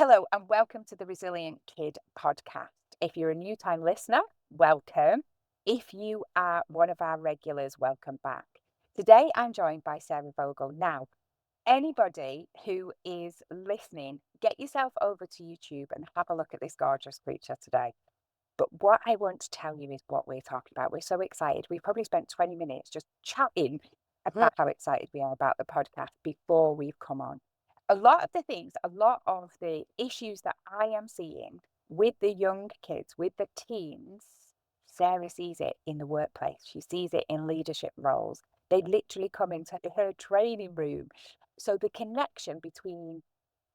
Hello and welcome to the Resilient Kid podcast. If you're a new time listener, welcome. If you are one of our regulars, welcome back. Today I'm joined by Sarah Vogel. Now, anybody who is listening, get yourself over to YouTube and have a look at this gorgeous creature today. But what I want to tell you is what we're talking about. We're so excited. We've probably spent 20 minutes just chatting about how excited we are about the podcast before we've come on. A lot of the issues that I am seeing with the young kids, with the teens, Sarah sees it in the workplace. She sees it in leadership roles. They literally come into her training room. So the connection between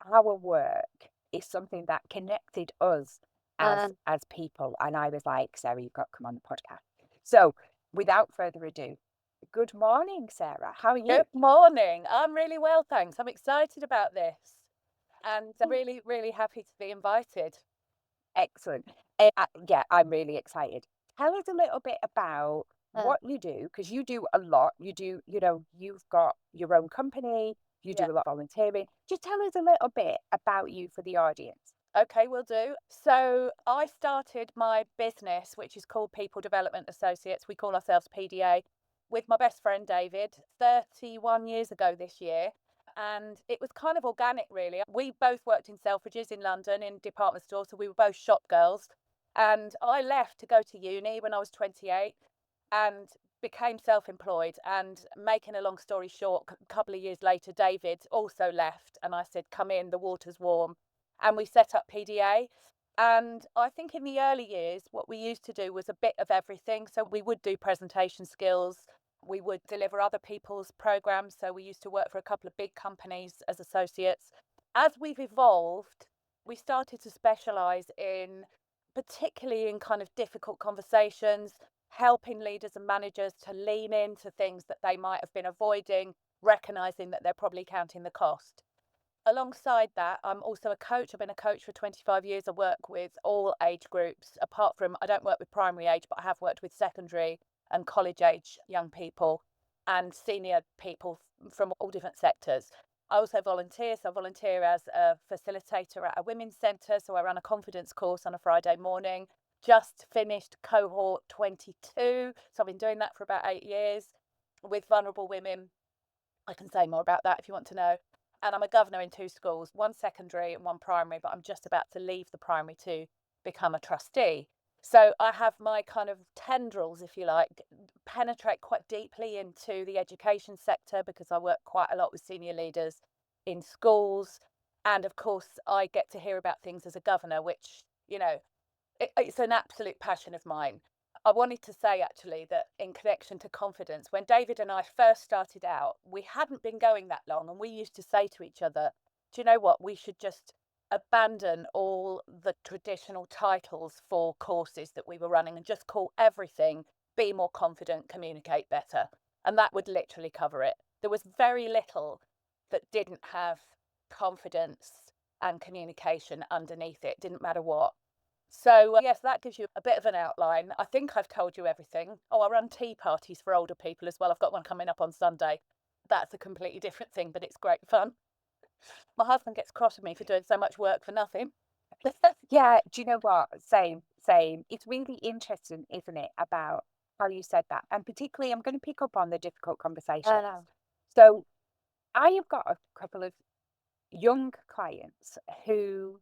our work is something that connected us as people. And I was like, Sarah, you've got to come on the podcast. So without further ado, good morning, Sarah. How are you? Good morning. I'm really well, thanks. I'm excited about this and I'm really, really happy to be invited. Excellent. Yeah, I'm really excited. Tell us a little bit about what you do, because you do a lot. You've got your own company, you do Yeah. a lot of volunteering. Just tell us a little bit about you for the audience. Okay, will do. So I started my business, which is called People Development Associates. We call ourselves PDA, with my best friend David 31 years ago this year. And it was kind of organic, really. We both worked in Selfridges in London in department stores, so we were both shop girls. And I left to go to uni when I was 28 and became self-employed. And making a long story short, a couple of years later, David also left. And I said, come in, the water's warm. And we set up PDA. And I think in the early years, what we used to do was a bit of everything. So we would do presentation skills, we would deliver other people's programs. So we used to work for a couple of big companies as associates. As we've evolved, we started to specialize in, particularly in kind of difficult conversations, helping leaders and managers to lean into things that they might have been avoiding, recognizing that they're probably counting the cost. Alongside that, I'm also a coach. I've been a coach for 25 years. I work with all age groups, apart from, I don't work with primary age, but I have worked with secondary and college age young people and senior people from all different sectors. I also volunteer. So I volunteer as a facilitator at a women's centre. So I run a confidence course on a Friday morning. Just finished cohort 22. So I've been doing that for about 8 years with vulnerable women. I can say more about that if you want to know. And I'm a governor in 2 schools, one secondary and one primary, but I'm just about to leave the primary to become a trustee. So I have my kind of tendrils, if you like, penetrate quite deeply into the education sector because I work quite a lot with senior leaders in schools. And of course, I get to hear about things as a governor, which, it's an absolute passion of mine. I wanted to say actually that in connection to confidence, when David and I first started out, we hadn't been going that long, and we used to say to each other, do you know what? We should just abandon all the traditional titles for courses that we were running and just call everything Be More Confident, Communicate Better. And that would literally cover it. There was very little that didn't have confidence and communication underneath it, didn't matter what. So, yes, that gives you a bit of an outline. I think I've told you everything. Oh, I run tea parties for older people as well. I've got one coming up on Sunday. That's a completely different thing, but it's great fun. My husband gets cross with me for doing so much work for nothing. Yeah, do you know what? Same, same. It's really interesting, isn't it, about how you said that. And particularly, I'm going to pick up on the difficult conversations. know. So I have got a couple of young clients who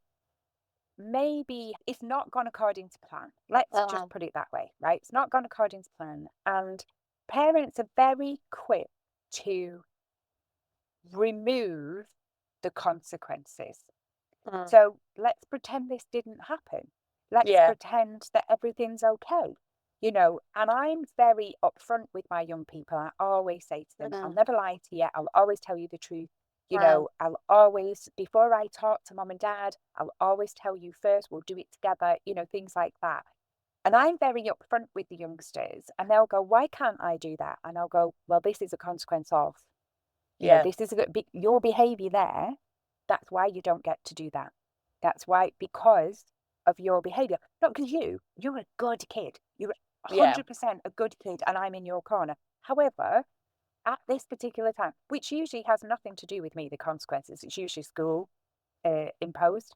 maybe it's not gone according to plan. Let's just put it that way, right? It's not gone according to plan. And parents are very quick to remove the consequences. So let's pretend this didn't happen. Let's Yeah, pretend that everything's okay. And I'm very upfront with my young people. I always say to them, I'll never lie to you. I'll always tell you the truth. I'll always, before I talk to mom and dad, I'll always tell you first, we'll do it together, things like that. And I'm very upfront with the youngsters, and they'll go, why can't I do that? And I'll go, well, this is a consequence of, yeah, this is your behavior there. That's why you don't get to do that. That's why, because of your behavior, not because you're a good kid. You're yeah, 100% a good kid, and I'm in your corner. However, at this particular time, which usually has nothing to do with me, the consequences, it's usually school imposed.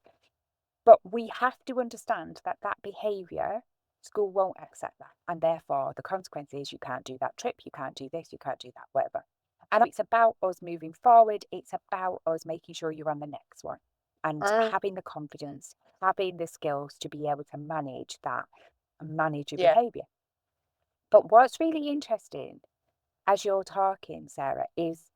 But we have to understand that that behaviour, school won't accept that. And therefore, the consequence is you can't do that trip, you can't do this, you can't do that, whatever. And it's about us moving forward. It's about us making sure you're on the next one and Mm, having the confidence, having the skills to be able to manage that and manage your yeah. behaviour. But what's really interesting as you're talking, Sarah, is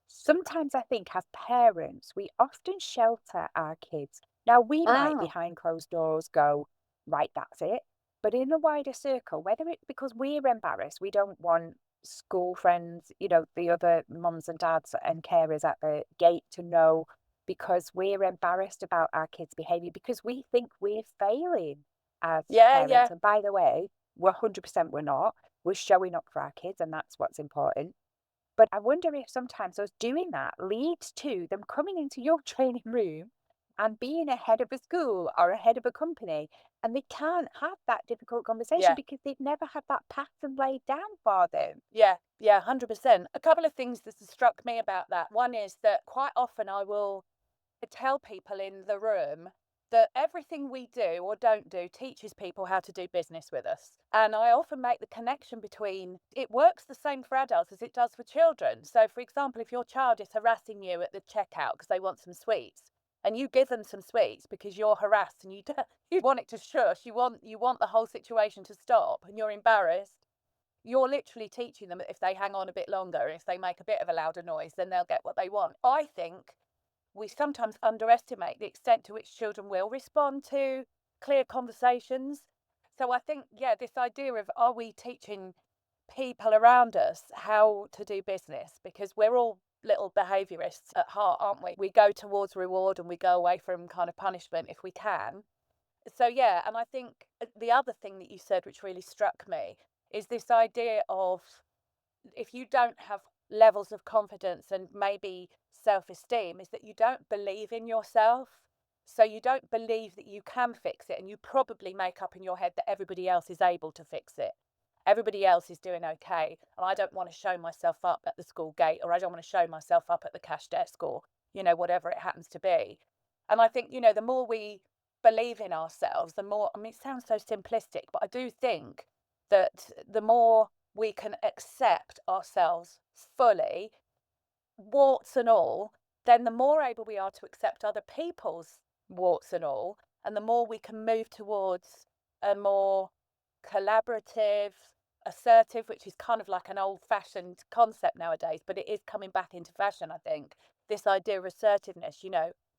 sometimes I think as parents, we often shelter our kids. Now, we might Mm, behind closed doors go, right, that's it. But in the wider circle, whether it's because we're embarrassed, we don't want school friends, the other mums and dads and carers at the gate to know because we're embarrassed about our kids' behaviour, because we think we're failing as yeah, parents. yeah, And by the way, we're 100% we're not. We're showing up for our kids, and that's what's important. But I wonder if sometimes us doing that leads to them coming into your training room and being a head of a school or a head of a company, and they can't have that difficult conversation yeah, because they've never had that pattern laid down for them. yeah, yeah, 100%. A couple of things that has struck me about that. One is that quite often I will tell people in the room that everything we do or don't do teaches people how to do business with us. And I often make the connection between it works the same for adults as it does for children. So, for example, if your child is harassing you at the checkout because they want some sweets, and you give them some sweets because you're harassed and you want it to shush, you want the whole situation to stop, and you're embarrassed. You're literally teaching them that if they hang on a bit longer, if they make a bit of a louder noise, then they'll get what they want. I think we sometimes underestimate the extent to which children will respond to clear conversations. So I think, yeah, this idea of are we teaching people around us how to do business? Because we're all little behaviorists at heart, aren't we? We go towards reward and we go away from kind of punishment if we can. So, yeah, and I think the other thing that you said, which really struck me, is this idea of if you don't have levels of confidence and maybe self-esteem, is that you don't believe in yourself. So you don't believe that you can fix it, and you probably make up in your head that everybody else is able to fix it. Everybody else is doing okay, and I don't want to show myself up at the school gate, or I don't want to show myself up at the cash desk, or whatever it happens to be. And I think the more we believe in ourselves, the more, I mean, it sounds so simplistic, but I do think that the more we can accept ourselves fully, warts and all, then the more able we are to accept other people's warts and all, and the more we can move towards a more collaborative, assertive, which is kind of like an old fashioned concept nowadays, but it is coming back into fashion, I think. This idea of assertiveness,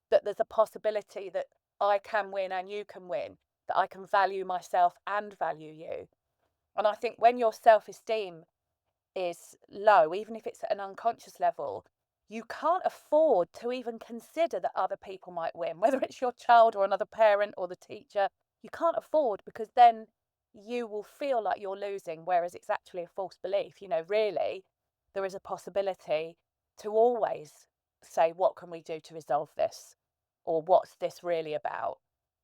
that there's a possibility that I can win and you can win, that I can value myself and value you. And I think when your self esteem is low, even if it's at an unconscious level, you can't afford to even consider that other people might win, whether it's your child or another parent or the teacher. You can't afford, because then you will feel like you're losing, whereas it's actually a false belief. Really, there is a possibility to always say, what can we do to resolve this? Or what's this really about?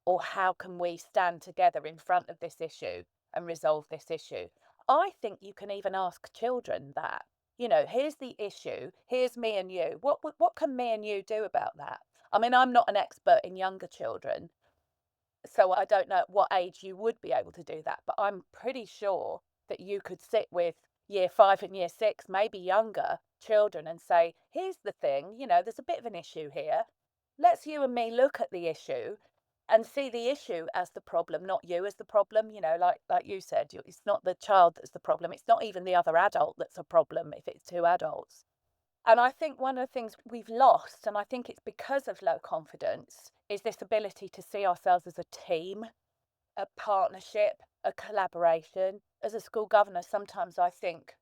Or how can we stand together in front of this issue and resolve this issue? I think you can even ask children that. Here's the issue. Here's me and you. What can me and you do about that? I mean, I'm not an expert in younger children, so I don't know at what age you would be able to do that, but I'm pretty sure that you could sit with year 5 and year 6, maybe younger children, and say, here's the thing, there's a bit of an issue here. Let's you and me look at the issue and see the issue as the problem, not you as the problem. Like you said, it's not the child that's the problem. It's not even the other adult that's a problem if it's two adults. And I think one of the things we've lost, and I think it's because of low confidence, is this ability to see ourselves as a team, a partnership, a collaboration. As a school governor, sometimes I think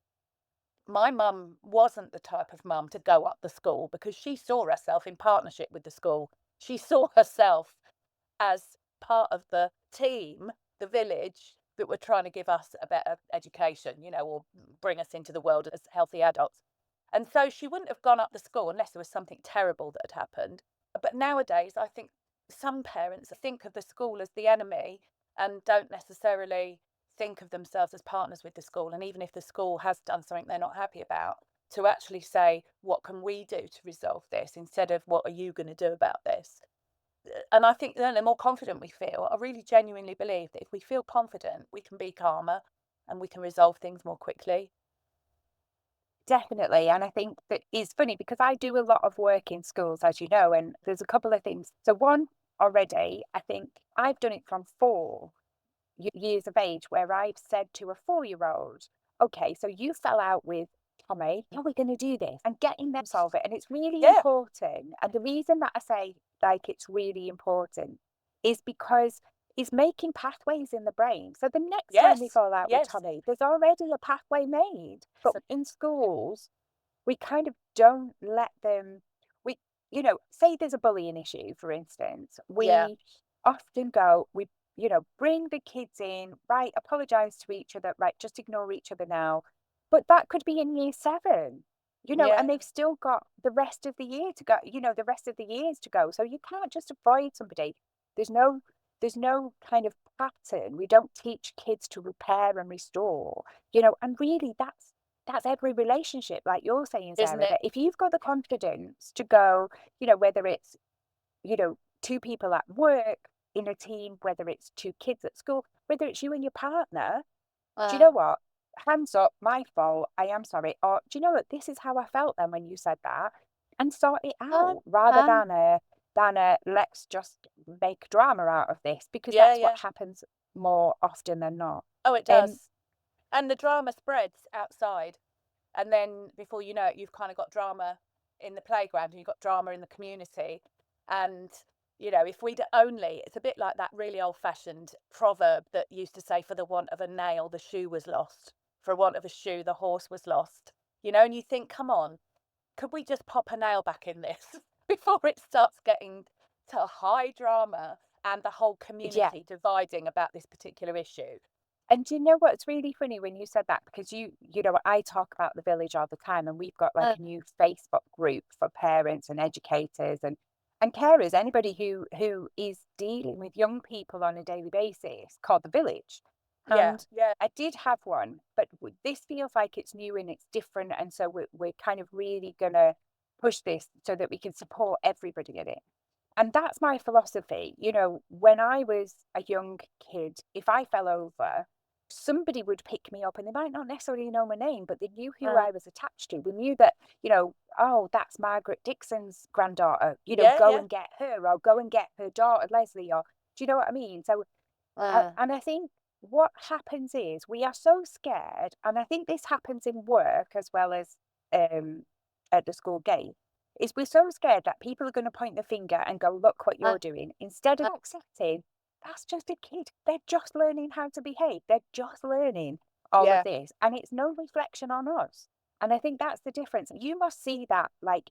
my mum wasn't the type of mum to go up the school, because she saw herself in partnership with the school. She saw herself as part of the team, the village that were trying to give us a better education, or bring us into the world as healthy adults. And so she wouldn't have gone up the school unless there was something terrible that had happened. But nowadays, I think some parents think of the school as the enemy and don't necessarily think of themselves as partners with the school. And even if the school has done something they're not happy about, to actually say, what can we do to resolve this, instead of what are you going to do about this? And I think then the more confident we feel, I really genuinely believe that if we feel confident, we can be calmer and we can resolve things more quickly. Definitely. And I think that is funny because I do a lot of work in schools, as you know, and there's a couple of things. So, one already, I think I've done it from 4 years of age where I've said to a 4-year-old, okay, so you fell out with Tommy, how are we going to do this? And getting them to solve it. And it's really Yeah. important. And the reason that I say like it's really important is because it's making pathways in the brain. So the next time they Yes. fall out with Yes. Tommy, there's already a pathway made. But So, in schools, we kind of don't let them we say there's a bullying issue, for instance, yeah. we often go, we bring the kids in, right, apologize to each other, right, just ignore each other now. But that could be in year 7, and Yeah. they've still got the rest of the year to go, the rest of the years to go. So you can't just avoid somebody. there's no there's no kind of pattern. We don't teach kids to repair and restore, and really that's every relationship, like you're saying, Isn't Sarah, it? that if you've got the confidence to go, whether it's, two people at work in a team, whether it's two kids at school, whether it's you and your partner, do you know Uh, what? Hands up, my fault, I am sorry. Or do you know what? This is how I felt then when you said that, and sort it uh, out rather uh, than let's just make drama out of this, because yeah, that's what yeah. happens more often than not. Oh, it Um, does. And the drama spreads outside. And then before you know it, you've kind of got drama in the playground and you've got drama in the community. And, if we'd only, it's a bit like that really old fashioned proverb that used to say, for the want of a nail, the shoe was lost. For want of a shoe, the horse was lost. And you think, come on, could we just pop a nail back in this before it starts getting to high drama and the whole yeah. community dividing about this particular issue? And do you know what's really funny when you said that? Because I talk about the village all the time, and we've got like Uh, a new Facebook group for parents and educators and carers, anybody who is dealing with young people on a daily basis, called the village. yeah, And yeah, I did have one, but this feels like it's new and it's different, and so we're kind of really gonna push this so that we can support everybody in it. And that's my philosophy. When I was a young kid, if I fell over, somebody would pick me up, and they might not necessarily know my name, but they knew who uh, I was attached to. They knew that, oh, that's Margaret Dixon's granddaughter, yeah, go yeah, and get her, or go and get her daughter, Leslie, or do you know what I mean? So, uh, and I think what happens is we are so scared, and I think this happens in work as well as um, at the school gate, is we're so scared that people are going to point the finger and go, look what uh, you're doing, instead of uh, accepting that's just a kid. They're just learning how to behave. They're just learning all of yeah, this, and it's no reflection on us. And I think that's the difference. You must see that, like,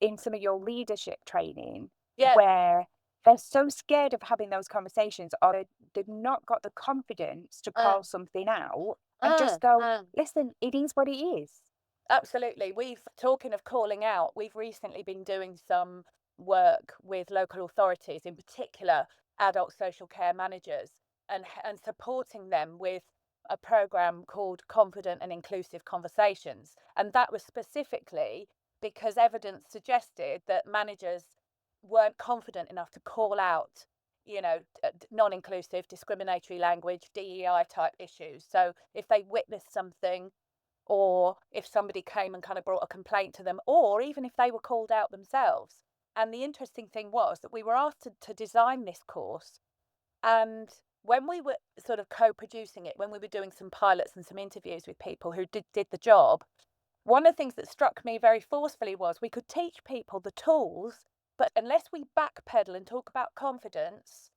in some of your leadership training, yeah, where they're so scared of having those conversations, or they've not got the confidence to uh, call something out and uh, just go, uh. listen, it is what it is. Absolutely. Talking of calling out, we've recently been doing some work with local authorities, in particular adult social care managers, and supporting them with a program called Confident and Inclusive Conversations. And that was specifically because evidence suggested that managers weren't confident enough to call out, non-inclusive, discriminatory language, DEI type issues. So if they witnessed something, or if somebody came and kind of brought a complaint to them, or even if they were called out themselves. And the interesting thing was that we were asked to design this course. And when we were sort of co producing it, when we were doing some pilots and some interviews with people who did the job, one of the things that struck me very forcefully was we could teach people the tools, but unless we backpedal and talk about confidence,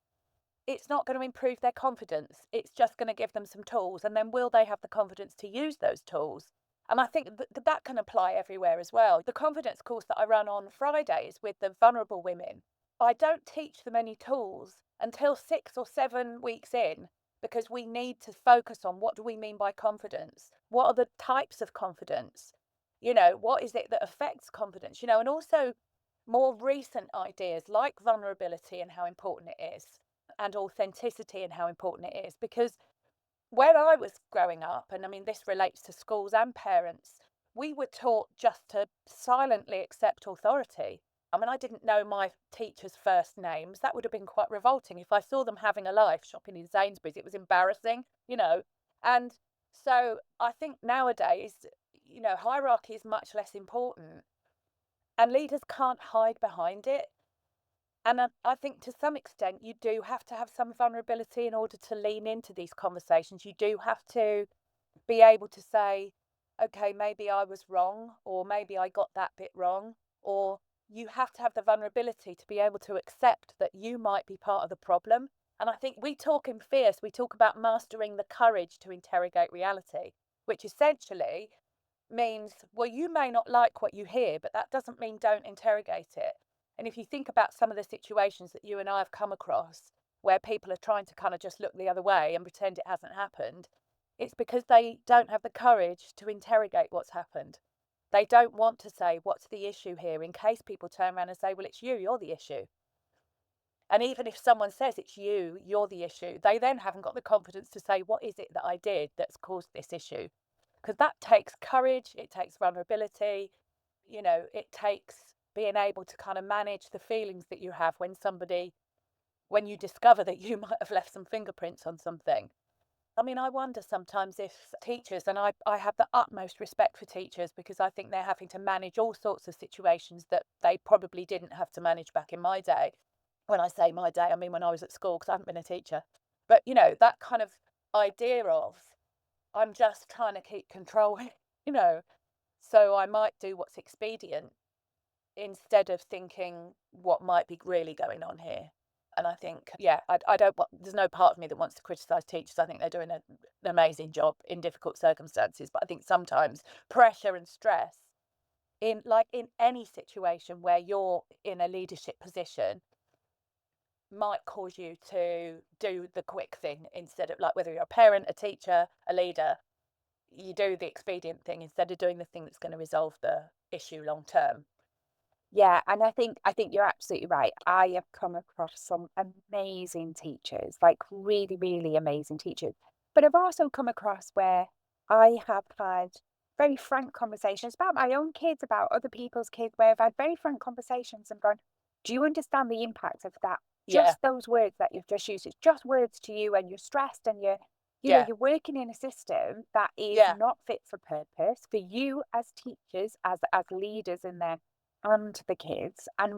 it's not going to improve their confidence. It's just going to give them some tools. And then will they have the confidence to use those tools? And I think that can apply everywhere as well. The confidence course that I run on Fridays with the vulnerable women, I don't teach them any tools until 6 or 7 weeks in, because we need to focus on what do we mean by confidence? What are the types of confidence? What is it that affects confidence? And also more recent ideas like vulnerability and how important it is, and authenticity and how important it is. Because when I was growing up, and I mean, this relates to schools and parents, we were taught just to silently accept authority. I mean, I didn't know my teachers' first names. That would have been quite revolting. If I saw them having a life shopping in Sainsbury's, it was embarrassing, you know. And so I think nowadays, hierarchy is much less important and leaders can't hide behind it. And I think to some extent, you do have to have some vulnerability in order to lean into these conversations. You do have to be able to say, okay, maybe I was wrong, or maybe I got that bit wrong, or you have to have the vulnerability to be able to accept that you might be part of the problem. And I think we talk in fierce, we talk about mastering the courage to interrogate reality, which essentially means, well, you may not like what you hear, but that doesn't mean don't interrogate it. And if you think about some of the situations that you and I have come across where people are trying to kind of just look the other way and pretend it hasn't happened, it's because they don't have the courage to interrogate what's happened. They don't want to say, what's the issue here, in case people turn around and say, well, it's you, you're the issue. And even if someone says it's you, you're the issue, they then haven't got the confidence to say, what is it that I did that's caused this issue? Because that takes courage, it takes vulnerability, it takes being able to kind of manage the feelings that you have when you discover that you might have left some fingerprints on something. I mean, I wonder sometimes if teachers, and I have the utmost respect for teachers because I think they're having to manage all sorts of situations that they probably didn't have to manage back in my day. When I say my day, I mean when I was at school because I haven't been a teacher. But, that kind of idea of I'm just trying to keep control, you know, so I might do what's expedient instead of thinking what might be really going on here. And I think, yeah, I don't want, there's no part of me that wants to criticize teachers. I think they're doing an amazing job in difficult circumstances. But I think sometimes pressure and stress in any situation where you're in a leadership position might cause you to do the quick thing instead of, like, whether you're a parent, a teacher, a leader, you do the expedient thing instead of doing the thing that's going to resolve the issue long term. Yeah, and I think you're absolutely right. I have come across some amazing teachers, like really, really amazing teachers. But I've also come across where I have had very frank conversations about my own kids, about other people's kids, where I've had very frank conversations and gone, do you understand the impact of that? Yeah, Just those words that you've just used, it's just words to you, and you're stressed and yeah, you're working in a system that is yeah, not fit for purpose for you as teachers, as leaders in there and the kids. And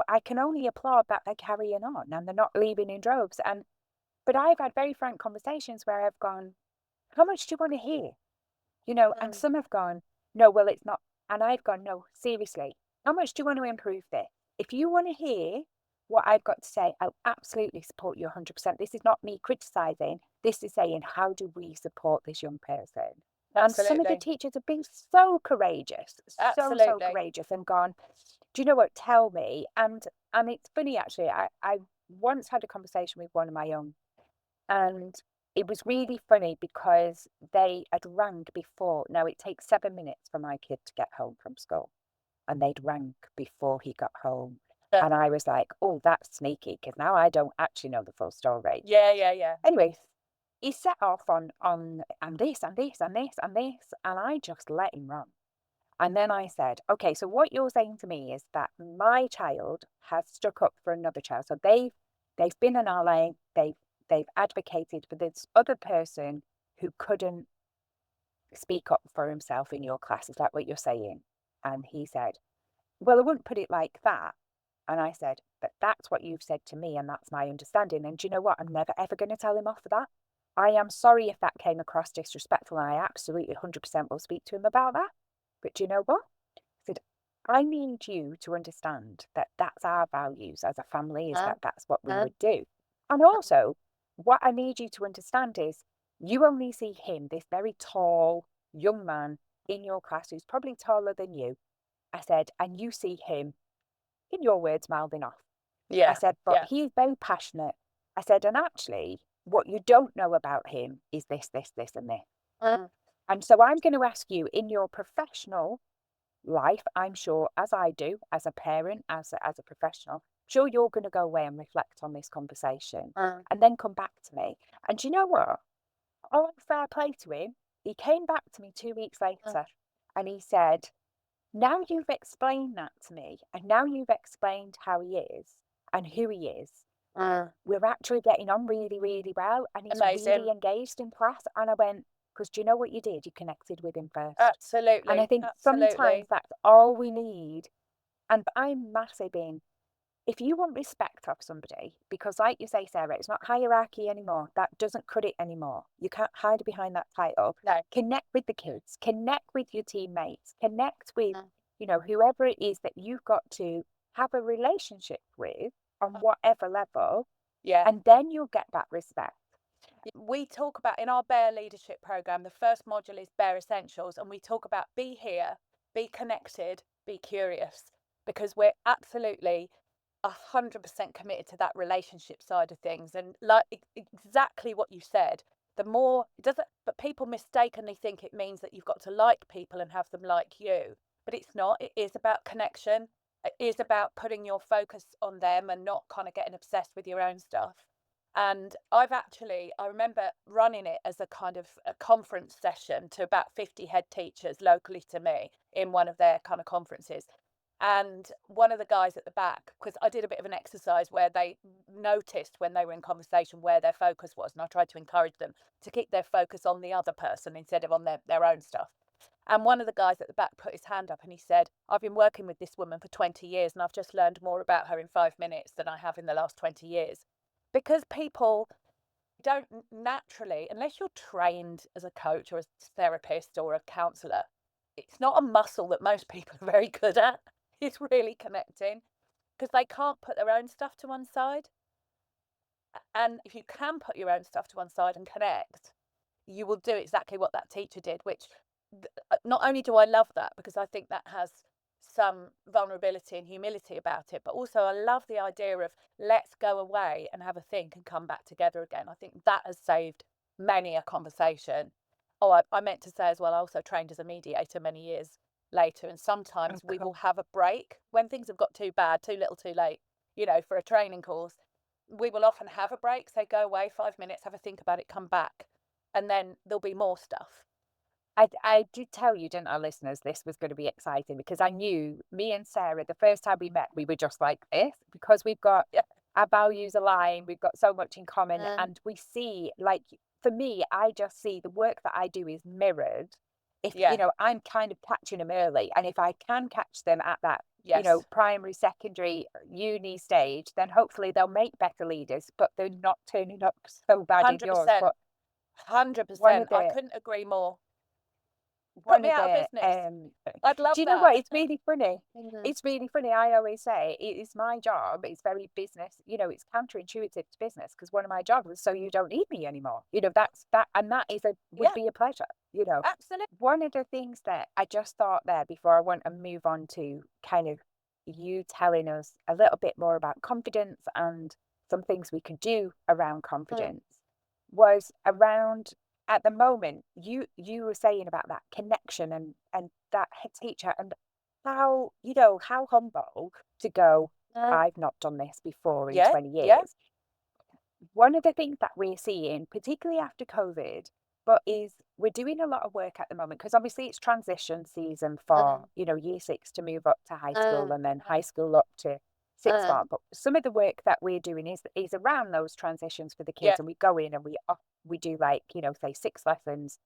I can only applaud that they're carrying on and they're not leaving in droves. But I've had very frank conversations where I've gone, how much do you want to hear? And mm, some have gone, no, well, it's not. And I've gone, no, seriously, how much do you want to improve this? If you want to hear what I've got to say, I'll absolutely support you 100%. This is not me criticizing. This is saying, how do we support this young person? And some of the absolutely, teachers have been so courageous, so absolutely. courageous, and gone, do you know what? Tell me. And it's funny actually. I once had a conversation with one of my own, and it was really funny because they had rang before. Now it takes 7 minutes for my kid to get home from school, and they'd rang before he got home. Uh, And I was like, oh, that's sneaky because now I don't actually know the full story. yeah, yeah, yeah. Anyway, he set off on and this and this and this and this, and I just let him run. And then I said, okay, so what you're saying to me is that my child has stuck up for another child. So they've been an ally, they've advocated for this other person who couldn't speak up for himself in your class. Is that what you're saying? And he said, well, I wouldn't put it like that. And I said, but that's what you've said to me, and that's my understanding. And do you know what? I'm never ever going to tell him off for that. I am sorry if that came across disrespectful, and I absolutely 100% will speak to him about that. But do you know what? I said, I need you to understand that that's our values as a family, is Uh, that that's what we uh, would do. And also, what I need you to understand is you only see him, this very tall young man in your class who's probably taller than you. I said, and you see him, in your words, mouthing off. I yeah, said, but yeah. he's very passionate. I said, and actually, what you don't know about him is this, this, this, and this. Mm, And so I'm going to ask you in your professional life, I'm sure, as I do, as a parent, as a professional, I'm sure you're going to go away and reflect on this conversation mm, and then come back to me. And do you know what? Oh, fair play to him. He came back to me 2 weeks mm, later and he said, Now you've explained that to me, and now you've explained how he is and who he is. Mm. We're actually getting on really, really well, and he's really Amazing. engaged in class. And I went, because do you know what you did? You connected with him first. And I Absolutely. think sometimes Absolutely. that's all we need. And I'm massive in, if you want respect of somebody, because like you say, Sarah, it's not hierarchy anymore. That doesn't cut it anymore. You can't hide behind that title. No. Connect with the kids, connect with your teammates, connect with, Mm. whoever it is that you've got to have a relationship with on whatever level, Yeah. and then you'll get that respect. We talk about in our Bear Leadership Program, the first module is Bear Essentials, and we talk about be here, be connected, be curious, because we're absolutely 100% committed to that relationship side of things. And like exactly what you said, the more it doesn't, but people mistakenly think it means that you've got to like people and have them like you, but it's not. It is about connection. It is about putting your focus on them and not kind of getting obsessed with your own stuff. And I remember running it as a kind of a conference session to about 50 head teachers locally to me in one of their kind of conferences. And one of the guys at the back, because I did a bit of an exercise where they noticed when they were in conversation where their focus was. And I tried to encourage them to keep their focus on the other person instead of on their own stuff. And one of the guys at the back put his hand up and he said, I've been working with this woman for 20 years and I've just learned more about her in 5 minutes than I have in the last 20 years. Because people don't naturally, unless you're trained as a coach or a therapist or a counselor, it's not a muscle that most people are very good at. It's really connecting because they can't put their own stuff to one side. And if you can put your own stuff to one side and connect, you will do exactly what that teacher did, which not only do I love that because I think that has some vulnerability and humility about it, but also I love the idea of let's go away and have a think and come back together again. I think that has saved many a conversation. Oh, I meant to say as well, I also trained as a mediator many years later, and Oh, sometimes we will cool. have a break when things have got too bad, too little, too late, for a training course. We will often have a break, say go away 5 minutes, have a think about it, come back, and then there'll be more stuff. I did tell you, didn't I, listeners, this was going to be exciting because I knew me and Sarah, the first time we met, we were just like this because we've got Yeah. our values aligned, we've got so much in common, Mm. and we see, like, for me, I just see the work that I do is mirrored. If, Yeah. I'm kind of catching them early, and if I can catch them at that, Yes. primary, secondary, uni stage, then hopefully they'll make better leaders, but they're not turning up so bad in yours. 100%. But one 100%. of I the couldn't agree more. Put one me of out of the business. I'd love do you know that. what, it's really funny, Mhm. it's really funny. I always say it is my job, it's very business, it's counterintuitive to business because one of my jobs is so you don't need me anymore, that's that, and that is a would Yeah, be a pleasure. absolutely. One of the things that I just thought there before I want to move on to kind of you telling us a little bit more about confidence and some things we can do around Mm. confidence was around, at the moment, you were saying about that connection and that head teacher, and how humble to go, Mm. I've not done this before in Yeah, 20 yeah. years. One of the things that we're seeing, particularly after COVID, but is we're doing a lot of work at the moment because obviously it's transition season for, Mm. year six to move up to high school Mm. and then high school up to sixth Mm. form. But some of the work that we're doing is around those transitions for the Yeah. kids, and we go in and we do, like, say 6 lessons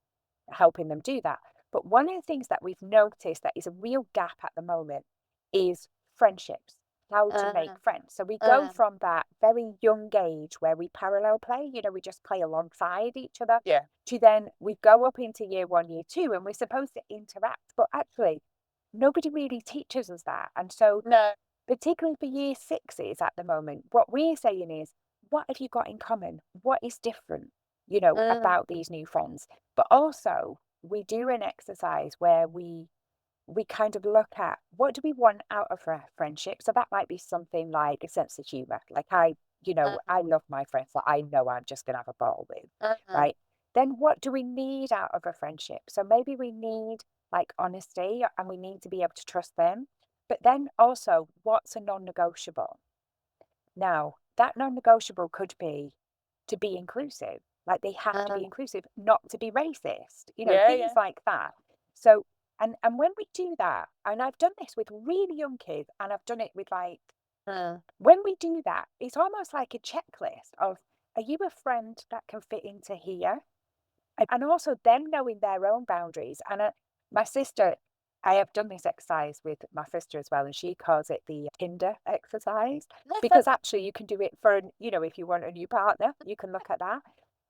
helping them do that. But one of the things that we've noticed that is a real gap at the moment is friendships, how to make Mm. friends. So we go Mm. from that very young age where we parallel play, we just play alongside each other, Yeah. to then we go up into year one, year two, and we're supposed to interact. But actually, nobody really teaches us that. And so, No. particularly for year sixes at the moment, what we're saying is, what have you got in common? What is different, Mm. about these new friends? But also, we do an exercise where we kind of look at what do we want out of a friendship. So that might be something like a sense of humor. Like I Mm. love my friends that I know I'm just gonna have a ball with, Mm. right? Then what do we need out of a friendship? So maybe we need like honesty and we need to be able to trust them. But then also, what's a non-negotiable? Now, that non-negotiable could be to be inclusive. Like they have to be Mm. inclusive, not to be racist, Yeah, things yeah. like that. So, And when we do that, and I've done this with really young kids, and I've done it with like when we do that, it's almost like a checklist of, are you a friend that can fit into here? And also them knowing their own boundaries. And my sister, I have done this exercise with my sister as well, and she calls it the Tinder exercise, because actually you can do it for, if you want a new partner, you can look at that.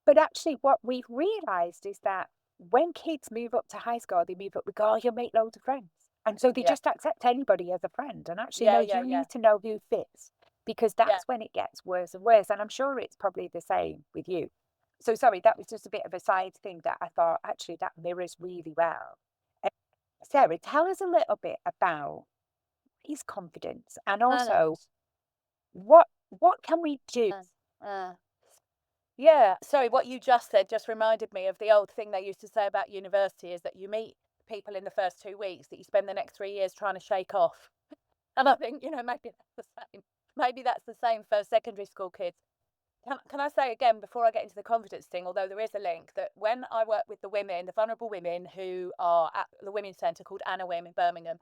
But actually, what we've realized is that when kids move up to high school, they move up, we go, oh, you'll make loads of friends. And so they Yeah. just accept anybody as a friend. And actually, Yeah, no, yeah, you yeah. need to know who fits, because Yeah. that's when it gets worse and worse. And I'm sure it's probably the same with you. So sorry, that was just a bit of a side thing that I thought actually that mirrors really well. Uh, Sarah, tell us a little bit about his confidence, and Uh, also what can we do? uh. Yeah, sorry, what you just said just reminded me of the old thing they used to say about university is that you meet people in the first 2 weeks that you spend the next 3 years trying to shake off. And I think, maybe that's the same. Maybe that's the same for secondary school kids. Can I say again, before I get into the confidence thing, although there is a link, that when I work with the women, the vulnerable women who are at the women's centre called Anna Wim in Birmingham,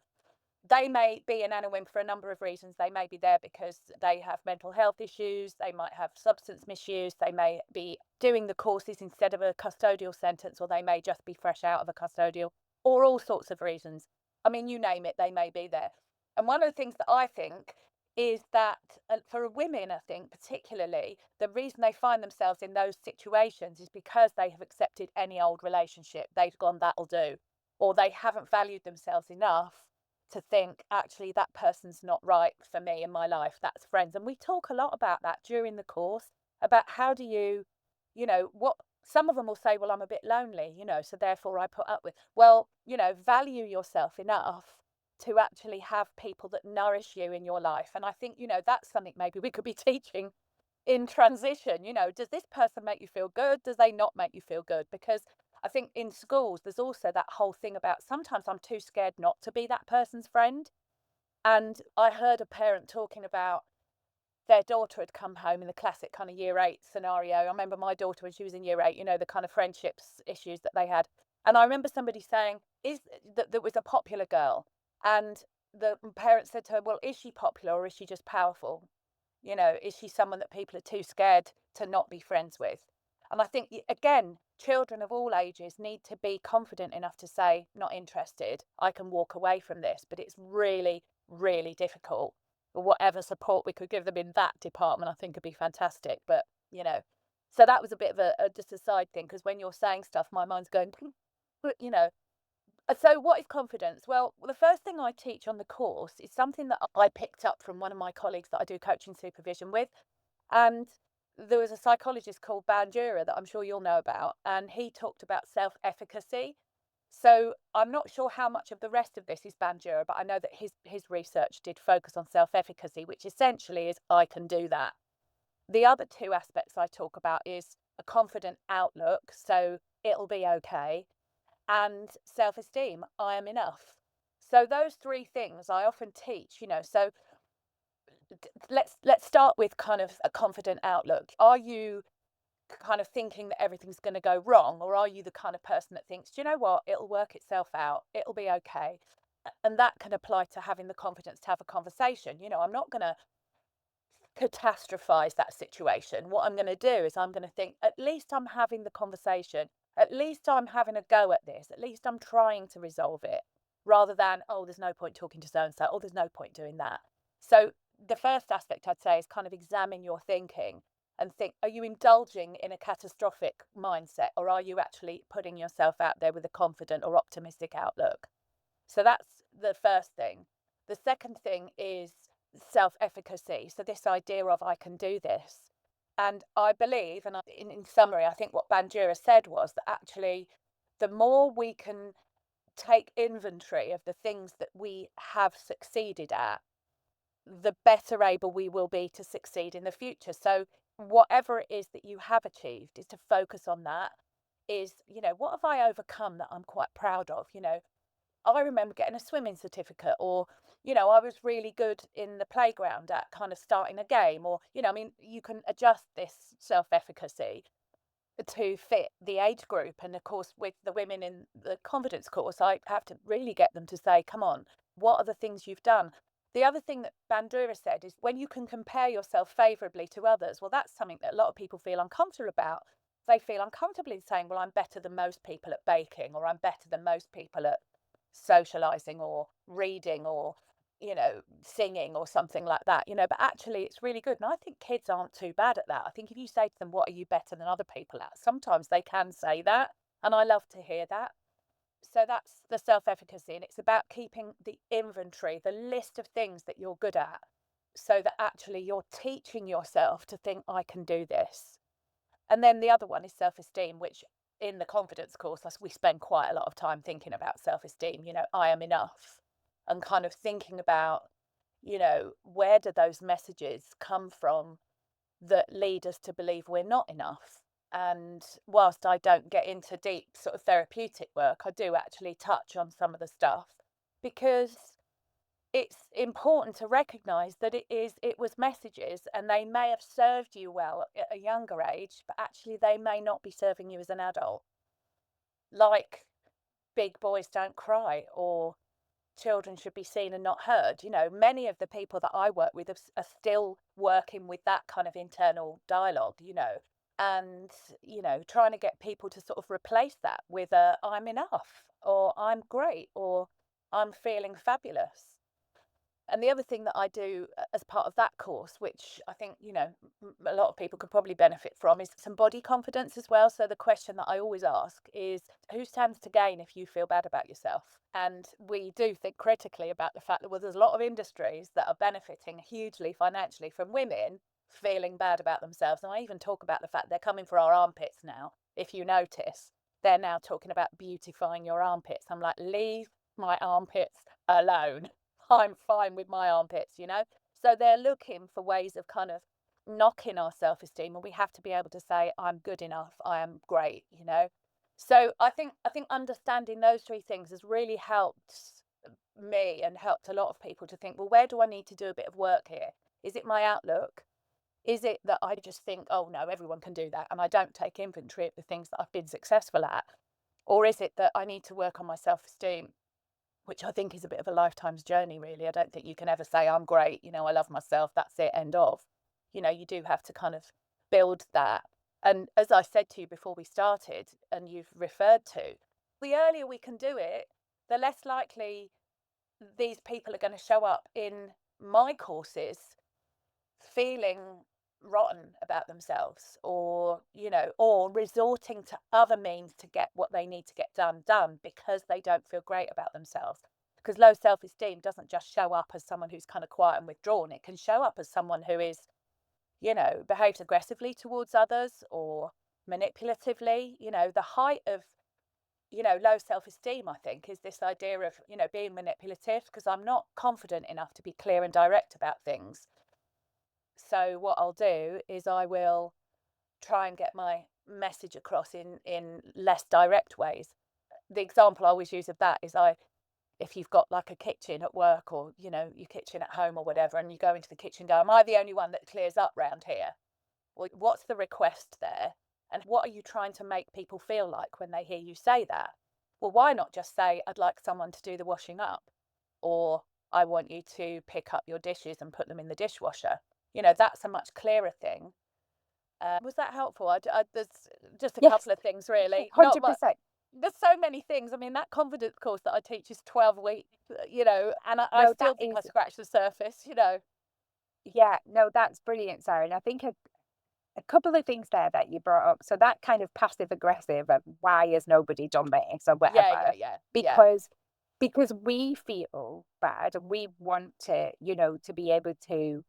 they may be in Anna Wim for a number of reasons. They may be there because they have mental health issues, they might have substance misuse, they may be doing the courses instead of a custodial sentence, or they may just be fresh out of a custodial, or all sorts of reasons. I mean, you name it, they may be there. And one of the things that I think is that for women, I think particularly, the reason they find themselves in those situations is because they have accepted any old relationship. They've gone, that'll do. Or they haven't valued themselves enough to think, actually, that person's not right for me in my life. That's friends. And we talk a lot about that during the course, about how do you, what some of them will say, well, I'm a bit lonely, so therefore I put up with. Well, value yourself enough to actually have people that nourish you in your life. And I think, that's something maybe we could be teaching in transition. Does this person make you feel good? Does they not make you feel good? Because I think in schools, there's also that whole thing about sometimes I'm too scared not to be that person's friend. And I heard a parent talking about their daughter had come home in the classic kind of year 8 scenario. I remember my daughter when she was in year 8, the kind of friendships issues that they had. And I remember somebody saying, is that was a popular girl. And the parent said to her, well, is she popular or is she just powerful? Is she someone that people are too scared to not be friends with? And I think, again, children of all ages need to be confident enough to say, not interested, I can walk away from this. But it's really, really difficult. But whatever support we could give them in that department, I think would be fantastic. But, so that was a bit of just a side thing, because when you're saying stuff, my mind's going, but, so what is confidence? Well, the first thing I teach on the course is something that I picked up from one of my colleagues that I do coaching supervision with. And there was a psychologist called Bandura that I'm sure you'll know about, and he talked about self-efficacy. So I'm not sure how much of the rest of this is Bandura, but I know that his research did focus on self-efficacy, which essentially is I can do that. The other two aspects I talk about is a confident outlook, so it'll be okay, and self-esteem, I am enough. So those three things I often teach, so let's start with kind of a confident outlook. Are you kind of thinking that everything's going to go wrong, or are you the kind of person that thinks, do you know what, it'll work itself out, it'll be okay? And that can apply to having the confidence to have a conversation. I'm not going to catastrophize that situation. What I'm going to do is I'm going to think, at least I'm having the conversation. At least I'm having a go at this. At least I'm trying to resolve it, rather than, oh, there's no point talking to so and so. Oh, there's no point doing that. So the first aspect I'd say is kind of examine your thinking and think, are you indulging in a catastrophic mindset, or are you actually putting yourself out there with a confident or optimistic outlook? So that's the first thing. The second thing is self-efficacy. So this idea of I can do this. And I believe, and in summary, I think what Bandura said was that actually the more we can take inventory of the things that we have succeeded at, the better able we will be to succeed in the future. So whatever it is that you have achieved, is to focus on that. Is, what have I overcome that I'm quite proud of? I remember getting a swimming certificate, or, I was really good in the playground at kind of starting a game, or, I mean, you can adjust this self-efficacy. to fit the age group. And of course, with the women in the confidence course, I have to really get them to say, come on, what are the things you've done? The other thing that Bandura said is when you can compare yourself favorably to others, well, that's something that a lot of people feel uncomfortable about. They feel uncomfortable in saying, well, I'm better than most people at baking, or I'm better than most people at socializing or reading or singing or something like that, but actually it's really good. And I think kids aren't too bad at that. I think if you say to them, what are you better than other people at? Sometimes they can say that. And I love to hear that. So that's the self-efficacy. And it's about keeping the inventory, the list of things that you're good at, so that actually you're teaching yourself to think, I can do this. And then the other one is self-esteem, which in the confidence course, we spend quite a lot of time thinking about self-esteem, I am enough, and kind of thinking about, where do those messages come from that lead us to believe we're not enough? And whilst I don't get into deep sort of therapeutic work, I do actually touch on some of the stuff because it's important to recognize that it was messages, and they may have served you well at a younger age, but actually they may not be serving you as an adult, like big boys don't cry, or children should be seen and not heard. Many of the people that I work with are still working with that kind of internal dialogue, and trying to get people to sort of replace that with a I'm enough, or I'm great, or I'm feeling fabulous. And the other thing that I do as part of that course, which I think, a lot of people could probably benefit from, is some body confidence as well. So the question that I always ask is, who stands to gain if you feel bad about yourself? And we do think critically about the fact that, well, there's a lot of industries that are benefiting hugely financially from women feeling bad about themselves. And I even talk about the fact they're coming for our armpits now. If you notice, they're now talking about beautifying your armpits. I'm like, leave my armpits alone. I'm fine with my armpits. So they're looking for ways of kind of knocking our self-esteem, and we have to be able to say, I'm good enough, I am great. So I think understanding those three things has really helped me and helped a lot of people to think, well, where do I need to do a bit of work here? Is it my outlook? Is it that I just think, oh no, everyone can do that, and I don't take inventory of the things that I've been successful at? Or is it that I need to work on my self-esteem, which I think is a bit of a lifetime's journey, really. I don't think you can ever say, I'm great, I love myself, that's it, end of. You do have to kind of build that. And as I said to you before we started, and you've referred to, the earlier we can do it, the less likely these people are going to show up in my courses feeling rotten about themselves, or resorting to other means to get what they need to get done because they don't feel great about themselves. Because low self-esteem doesn't just show up as someone who's kind of quiet and withdrawn. It can show up as someone who is, behaves aggressively towards others, or manipulatively. The height of, low self-esteem, I think, is this idea of, being manipulative, because I'm not confident enough to be clear and direct about things. So what I'll do is I will try and get my message across in less direct ways. The example I always use of that is, if you've got like a kitchen at work, or your kitchen at home or whatever, and you go into the kitchen and go, am I the only one that clears up round here? Well, what's the request there? And what are you trying to make people feel like when they hear you say that? Well, why not just say, I'd like someone to do the washing up, or I want you to pick up your dishes and put them in the dishwasher. That's a much clearer thing. Was that helpful? There's just a Yes, couple of things, really. Not much. 100%. There's so many things. I mean, that confidence course that I teach is 12 weeks, and I No, that still think I is, scratch the surface. yeah, no, that's brilliant, Sarah. And I think a couple of things there that you brought up. So that kind of passive aggressive of why has nobody done this or Yeah, whatever, yeah, yeah, yeah, because we feel bad and we want to, to be able to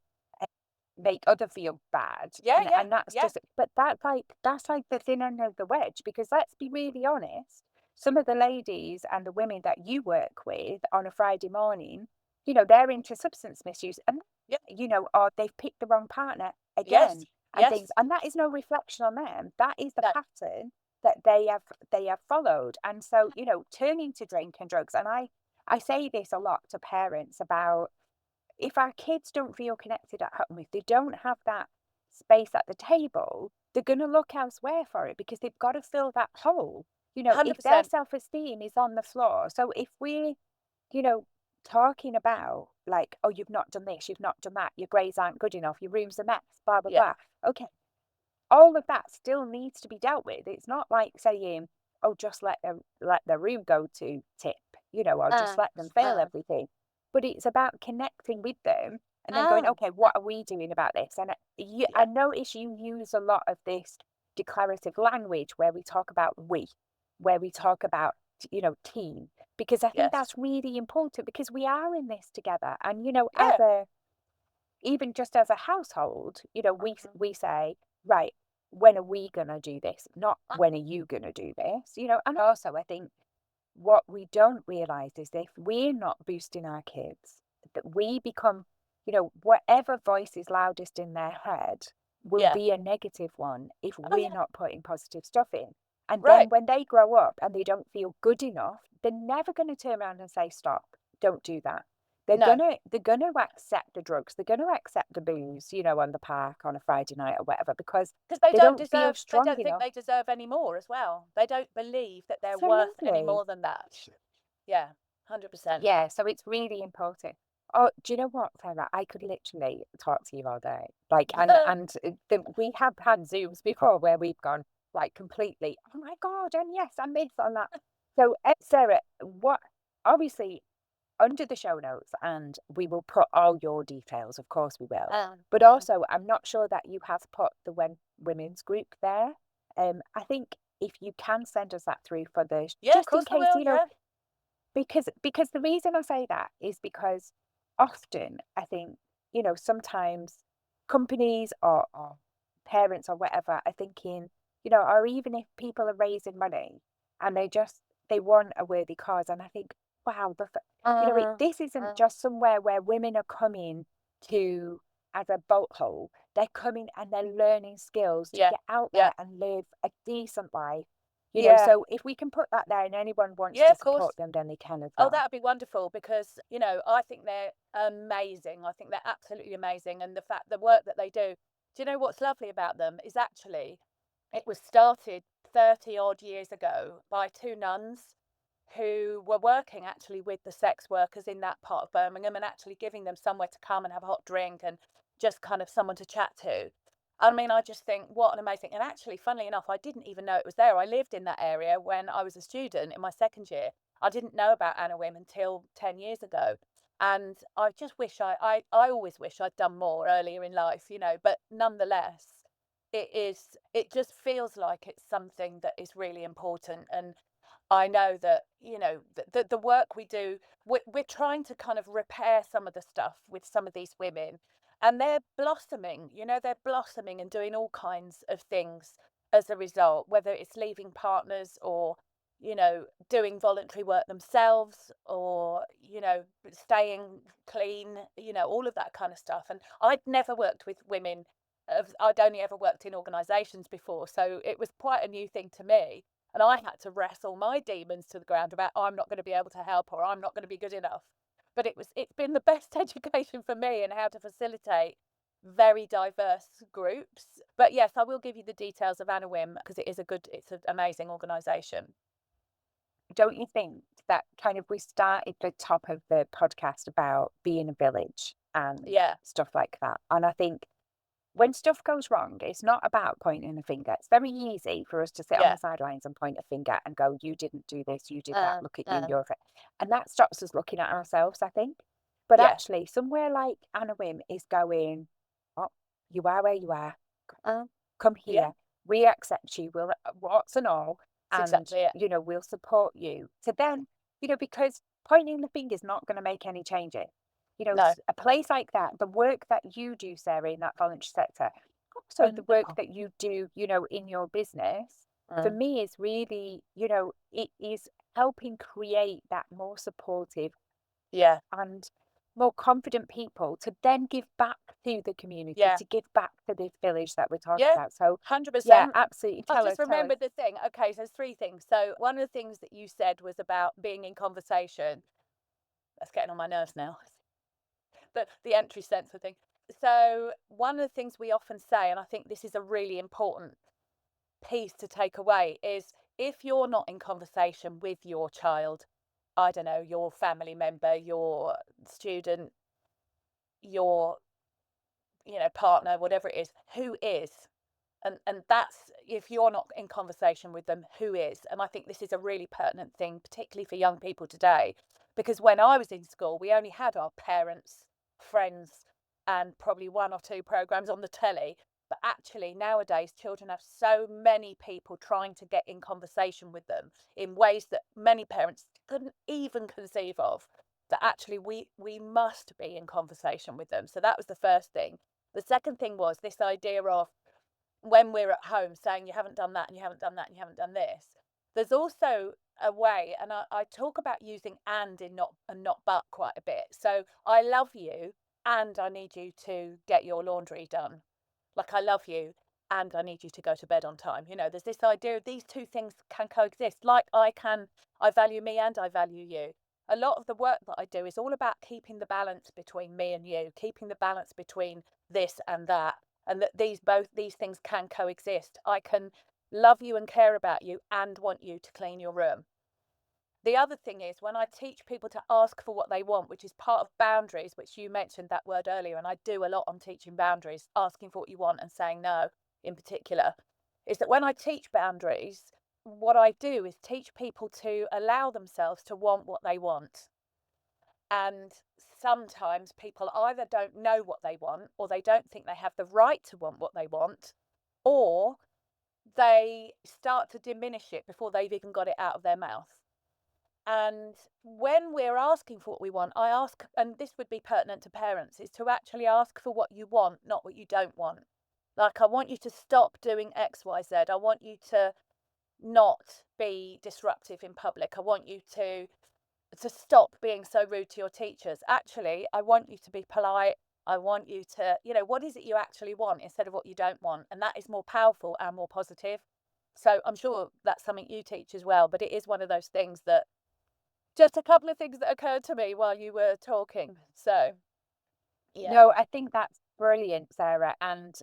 make other feel bad, yeah, yeah, and that's yeah, just, but that's like the thin end of the wedge, because let's be really honest, some of the ladies and the women that you work with on a Friday morning, they're into substance misuse, and yeah, or they've picked the wrong partner yes, again, and things, yes, and that is no reflection on them, that is the no, pattern that they have followed. And so, turning to drink and drugs, and I say this a lot to parents about, if our kids don't feel connected at home, if they don't have that space at the table, they're going to look elsewhere for it because they've got to fill that hole. If their 100%. self-esteem is on the floor. So if we're, you know, talking about like, oh, you've not done this, you've not done that, your grades aren't good enough, your room's a mess, blah, blah, Yeah. blah. Okay, all of that still needs to be dealt with. It's not like saying, oh, just let the room go to tip, or just Uh, let them fail uh, everything. But it's about connecting with them and then going, uh, okay, what are we doing about this? And I yeah. notice you use a lot of this declarative language where we talk about we, where we talk about, team, because I think Yes. that's really important because we are in this together. And, Yeah. even just as a household, Mhm. we say, right, when are we going to do this? Not Uh, when are you going to do this? And also I think what we don't realize is if we're not boosting our kids, that we become, whatever voice is loudest in their head will yeah. be a negative one if Oh, we're yeah. not putting positive stuff in. And then Right. when they grow up and they don't feel good enough, they're never going to turn around and say, stop, don't do that. No. They're gonna accept the drugs. They're gonna accept the booze, on the park on a Friday night or whatever, because Because they they don't don't feel deserve, they strong don't think enough. they deserve any more as well. They don't believe that they're worth any Absolutely. more than that. Yeah. 100%. Yeah, so it's really important. Oh, do you know what, Sarah? I could literally talk to you all day. Like, we have had Zooms before where we've gone like completely, oh my God, and yes, and this and that. So, Sarah, what obviously under the show notes, and we will put all your details, of course we will. Um, But um, also, I'm not sure that you have put the women's group there. I think if you can send us that through for yeah, of just in course I case, will. Yeah. because the reason I say that is because often I think, sometimes companies or parents or whatever are thinking, or even if people are raising money and they want a worthy cause. And I think, wow, Uh, this isn't uh, just somewhere where women are coming to as a boat hole. They're coming and they're learning skills to yeah. get out Yeah. there and live a decent life. Yeah. So if we can put that there and anyone wants Yeah, to of course. support them, then they can as Oh, well. that'd be wonderful because, I think they're amazing. I think they're absolutely amazing. And the work that they do you know what's lovely about them is actually it was started 30 odd years ago by two nuns who were working actually with the sex workers in that part of Birmingham and actually giving them somewhere to come and have a hot drink and just kind of someone to chat to. I mean, I just think what an amazing, and actually, funnily enough, I didn't even know it was there. I lived in that area when I was a student in my second year. I didn't know about Anna Wim until 10 years ago. And I just wish I always wish I'd done more earlier in life, but nonetheless, it just feels like it's something that is really important. And I know that, the work we do, we're trying to kind of repair some of the stuff with some of these women, and they're blossoming and doing all kinds of things as a result, whether it's leaving partners or, doing voluntary work themselves or, staying clean, all of that kind of stuff. And I'd never worked with women. I'd only ever worked in organisations before, so it was quite a new thing to me. And I had to wrestle my demons to the ground about I'm not going to be able to help or I'm not going to be good enough. But it's been the best education for me in how to facilitate very diverse groups. But yes, I will give you the details of Anna Wim because it's an amazing organisation. Don't you think that kind of we started the top of the podcast about being a village and Yeah, stuff like that? And I think when stuff goes wrong, it's not about pointing a finger. It's very easy for us to sit on yeah, the sidelines and point a finger and go, you didn't do this, you did that, um, look at you, um, you're a and that stops us looking at ourselves, I think. But yeah, actually, somewhere like Anna Wim is going, oh, you are where you are. um, Come yeah, here. We accept you. We'll, warts and all, it's and exactly it. we'll support you. So then, because pointing the finger is not going to make any changes. No, A place like that, the work that you do, Sarah, in that voluntary sector, also the work wonderful. that you do, in your business, for Um, me is really, it is helping create that more supportive yeah, and more confident people to then give back to the community, yeah, to give back to this village that we're talking yeah, about. So, yeah, 100%. absolutely. I've Tell us, just tell us. remembered the thing. Okay, so there's three things. So one of the things that you said was about being in conversation. That's getting on my nerves now. The entry sensor thing. So one of the things we often say, and I think this is a really important piece to take away, is if you're not in conversation with your child, I don't know, your family member, your student, your, partner, whatever it is, who is? And that's, if you're not in conversation with them, who is? And I think this is a really pertinent thing, particularly for young people today, because when I was in school, we only had our parents, friends, and probably one or two programs on the telly. But actually, nowadays, children have so many people trying to get in conversation with them in ways that many parents couldn't even conceive of. That actually, we must be in conversation with them. So that was the first thing. The second thing was this idea of, when we're at home, saying you haven't done that and you haven't done that and you haven't done this, there's also a way, and I talk about using and not but quite a bit. So I love you and I need you to get your laundry done. Like, I love you and I need you to go to bed on time. There's this idea of these two things can coexist. Like, I value me and I value you. A lot of the work that I do is all about keeping the balance between me and you, keeping the balance between this and that, and that these things can coexist. I can love you and care about you and want you to clean your room. The other thing is, when I teach people to ask for what they want, which is part of boundaries, which you mentioned that word earlier, and I do a lot on teaching boundaries, asking for what you want and saying no in particular, is that when I teach boundaries, what I do is teach people to allow themselves to want what they want. And sometimes people either don't know what they want, or they don't think they have the right to want what they want, or they start to diminish it before they've even got it out of their mouth. And when we're asking for what we want, I ask, and this would be pertinent to parents, is to actually ask for what you want, not what you don't want. Like, I want you to stop doing X, Y, Z. I want you to not be disruptive in public. I want you to stop being so rude to your teachers. Actually, I want you to be polite. I want you to, what is it you actually want instead of what you don't want? And that is more powerful and more positive. So I'm sure that's something you teach as well, but it is one of those things that, just a couple of things that occurred to me while you were talking. So, yeah. No, I think that's brilliant, Sarah. And,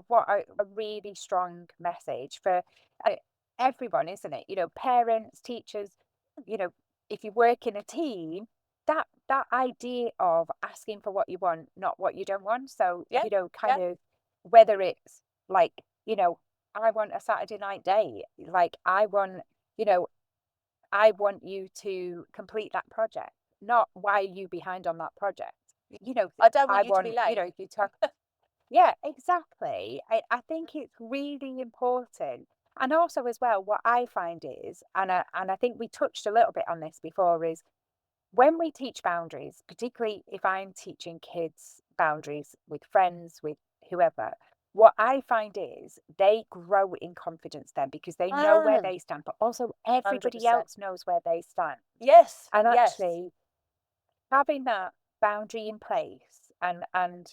what a really strong message for uh, everyone, isn't it? Parents, teachers, you know, if you work in a team, that idea of asking for what you want, not what you don't want. So, Yeah. kind Yeah. of whether it's like, I want a Saturday night date, like you know, I want you to complete that project, not why are you behind on that project. I don't I want you to be want, late. if you talk, yeah, exactly. I think it's really important. And also as well, what I find is, and I think we touched a little bit on this before, is when we teach boundaries, particularly if I'm teaching kids boundaries with friends, with whoever, what I find is they grow in confidence then because they know where Ah, they stand, but also everybody 100%. else knows where they stand. Yes. And Yes. actually having that boundary in place and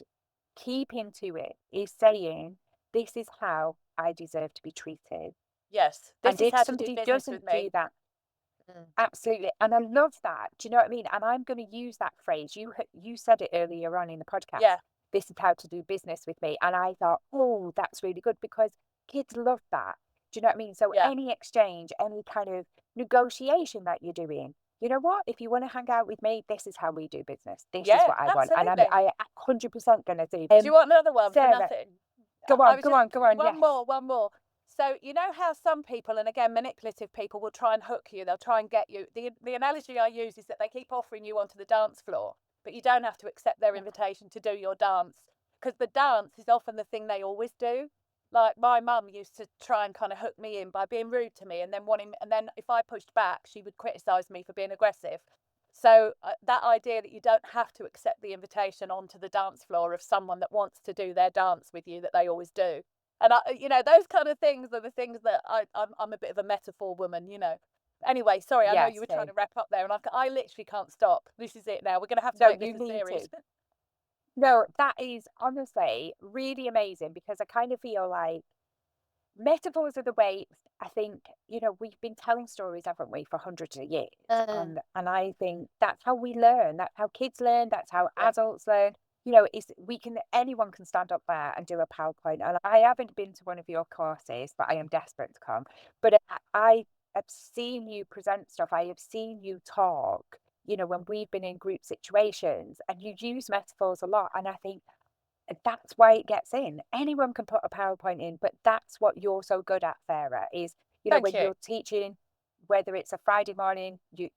keeping to it is saying, this is how I deserve to be treated. Yes. And This is if how to do somebody business with doesn't do me. that, Mm. absolutely. And I love that. Do you know what I mean? And I'm going to use that phrase. You said it earlier on in the podcast. Yeah. This is how to do business with me. And I thought, oh, that's really good because kids love that. Do you know what I mean? So Yeah. any exchange, any kind of negotiation that you're doing, you know what? If you want to hang out with me, this is how we do business. This is Yeah. what I want. And Absolutely. I 100% going to do. Do you want another one for Sarah, nothing? go I on, was go just, on, go on. one Yes. more, one more. So, you know how some people, and again, manipulative people, will try and hook you, they'll try and get you. The analogy I use is that they keep offering you onto the dance floor, but you don't have to accept their invitation to do your dance, because the dance is often the thing they always do. Like, my mum used to try and kind of hook me in by being rude to me, and then if I pushed back, she would criticize me for being aggressive. So that idea that you don't have to accept the invitation onto the dance floor of someone that wants to do their dance with you, that they always do. And those kind of things are the things that I'm a bit of a metaphor woman. Anyway, sorry, I know you Yes. were trying to wrap up there, and I literally can't stop. This is it now. We're going to have to No, make this you a need series. to. No, that is honestly really amazing because I kind of feel like metaphors are the way I think, we've been telling stories, haven't we, for hundreds of years. Uh, And I think that's how we learn, that's how kids learn, that's how yeah, adults learn. it's anyone can stand up there and do a PowerPoint. And I haven't been to one of your courses, but I am desperate to come. But I have seen you present stuff. I have seen you talk, when we've been in group situations, and you use metaphors a lot. And I think that's why it gets in. Anyone can put a PowerPoint in, but that's what you're so good at, Sarah, is, Thank when you. you're teaching, whether it's a Friday morning, the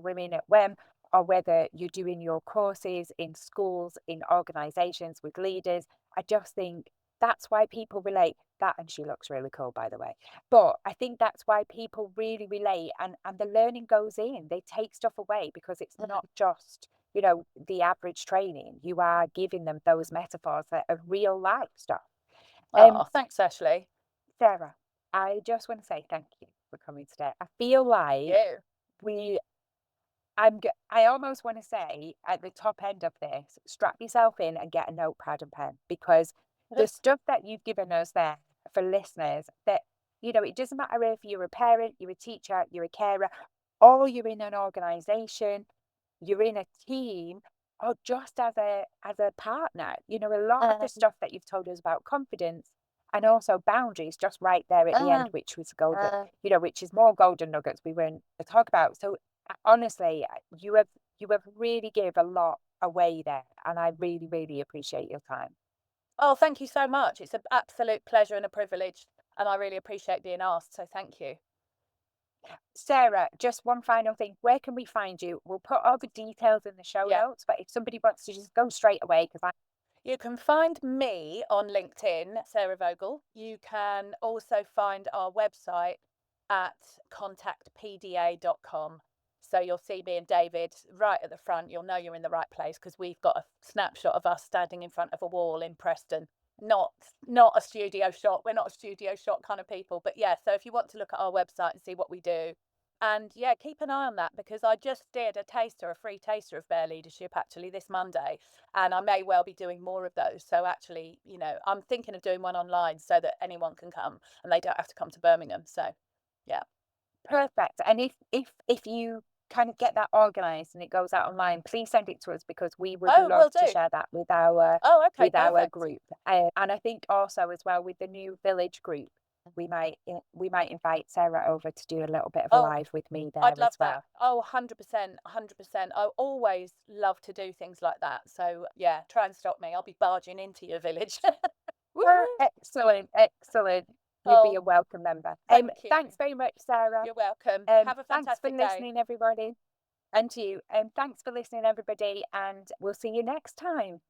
women at WEM, or whether you're doing your courses in schools, in organizations with leaders. I just think that's why people relate. That, and she looks really cool, by the way. But I think that's why people really relate, and the learning goes in. They take stuff away because it's not just the average training. You are giving them those metaphors that are real life stuff. Oh, thanks, Ashley. Sarah, I just want to say thank you for coming today. I feel like You. we I almost want to say at the top end of this, strap yourself in and get a notepad and pen, because the stuff that you've given us there for listeners, that it doesn't matter if you're a parent, you're a teacher, you're a carer, or you're in an organization, you're in a team, or just as a partner. A lot of the Um, stuff that you've told us about confidence and also boundaries, just right there at the end, um, which was golden, um, which is more golden nuggets we weren't to talk about. So honestly, you have really gave a lot away there, and I really, really appreciate your time. oh, thank you so much. It's an absolute pleasure and a privilege, and I really appreciate being asked. So thank you. Sarah, just one final thing. Where can we find you? We'll put all the details in the show Yeah. notes, but if somebody wants to just go straight away, because I You can find me on LinkedIn, Sarah Vogel. You can also find our website at contactpda.com. So you'll see me and David right at the front. You'll know you're in the right place because we've got a snapshot of us standing in front of a wall in Preston. Not not a studio shot. We're not a studio shot kind of people. But yeah, so if you want to look at our website and see what we do, and yeah, keep an eye on that because I just did a free taster of Bear Leadership actually this Monday, and I may well be doing more of those. So actually, I'm thinking of doing one online so that anyone can come and they don't have to come to Birmingham. So, yeah. perfect. And if you kind of get that organized and it goes out online, please send it to us, because we would Oh, love will to do. share that with our Oh, okay, with our perfect. group. And I think also as well with the new village group, we might invite Sarah over to do a little bit of a Oh, live with me there I'd as love that. well. Oh, 100%, 100%. I always love to do things like that. So, yeah, try and stop me. I'll be barging into your village. Woohoo! Excellent, excellent. You'd be Oh, a welcome member. thank you. Thanks very much, Sarah. You're welcome. Have a Thanks for fantastic day. listening, everybody. And to you. Thanks for listening, everybody, and we'll see you next time.